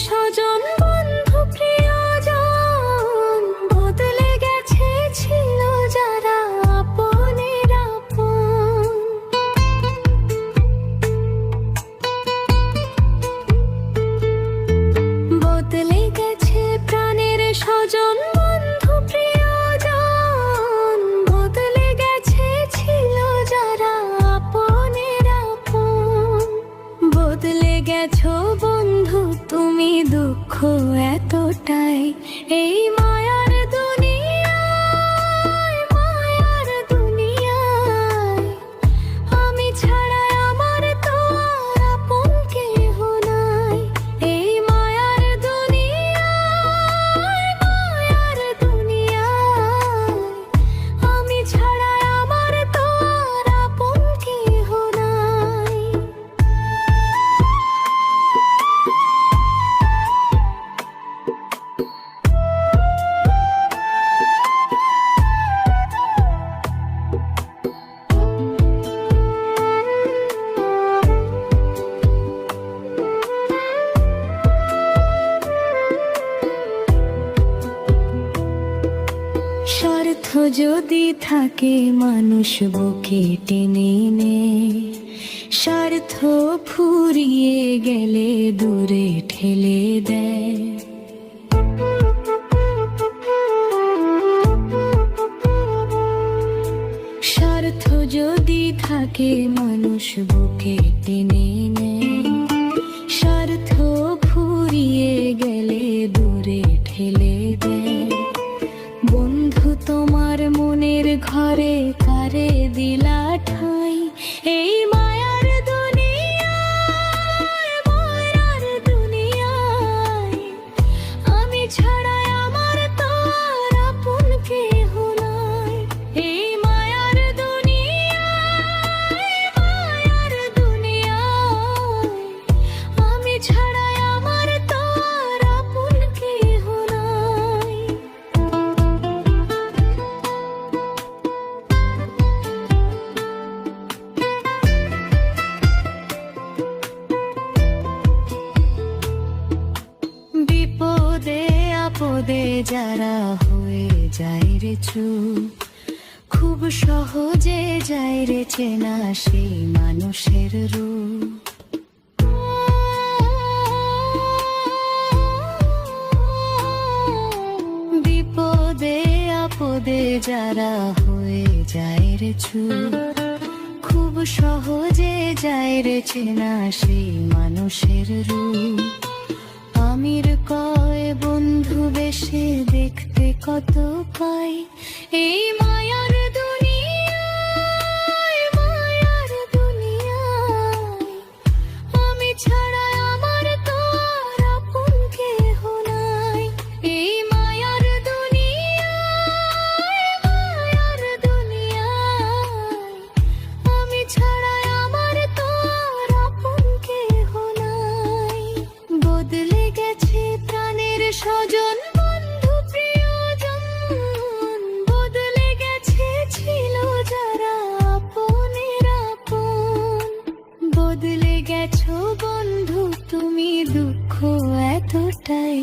স্বজন বন্ধু প্রিয়জন বদলে গেছে, ছিল যারা আপনের আপন। বদলে গেছে প্রাণের স্বজন বন্ধু প্রিয়জন বদলে গেছে, ছিল যারা আপনের আপন। বদলে গেছো বন্ধু তুমি, দুঃখ এতটাই এই মায়ার দুনিয়ায়, মায়ার দুনিয়ায়। আমি ছাড়া আমার তো আর আপন কেহ নাই, এই মায়ার দুনিয়ায়, মায়ার দুনিয়ায়। আমি ছাড়া আমার তো আর আপন কেহ নাই। স্বার্থ যদি থাকে মানুষ বুকে টেনে নে, স্বার্থ ফুরিয়ে গেলে দূরে ঠেলে দেয়। স্বার্থ যদি থাকে মানুষ বুকে টেনে নে, স্বার্থ ফুরিয়ে গেলে দূরে ঠেলে দেয়। বন্ধু তোমার মনের ঘরে কারে দিলা ঠাঁই, এই মায়ার দুনিয়ায়, মায়ার দুনিয়ায়। আমি ছাড়া আমার তো আর আপন কেহ নাই, এই মায়ার দুনিয়ায়, মায়ার দুনিয়ায়। আমি ছাড়া আমার তো আর আপন কেহ নাই। বিপদে আপদে যারা হয়ে যায় রে চুপ, খুব সহজে যায় রে চেনা সেই মানুষের রূপ। বিপদে আপদে যারা হয়ে যায় রে চুপ, খুব সহজে যায় রে চেনা সেই মানুষের রূপ। আমির কয় বন্ধু বেশে দেখতে কত পাই, এই মায়ার দুনিয়ায়, মায়ার দুনিয়ায়। আমি ছাড়া আমার তো আর আপন কেহ নাই, এই মায়ার দুনিয়ায়, মায়ার দুনিয়ায়। আমি ছাড়া আমার তো আর আপন কেহ নাই। বদলে গেছে প্রাণের স্বজন বন্ধু প্রিয়জন বদলে গেছে, ছিল যারা আপনের আপন। বদলে গেছো বন্ধু তুমি, দুঃখ এতটাই